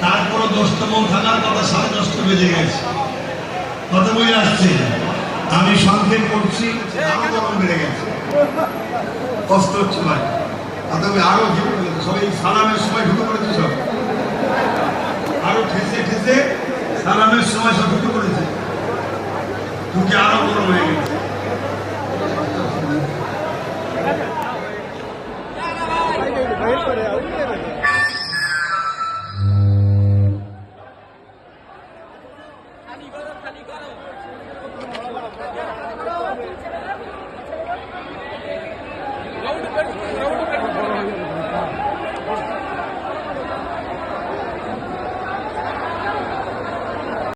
তারপর 10তম থাকার কথা 10:30 বেজে গেছে। কথা বলে আসছে, আমি সংক্ষেপ করছি, আরো গরম বেড়ে গেছে, কষ্ট হচ্ছে ভাই। আরো সবাই সালামের সময় ঢুকে পড়েছে, সব আরো ঠেসে ঠেসে সালামের সময় সব ঢুকে পড়েছে, ঢুকে আরো গরম হয়ে গেছে।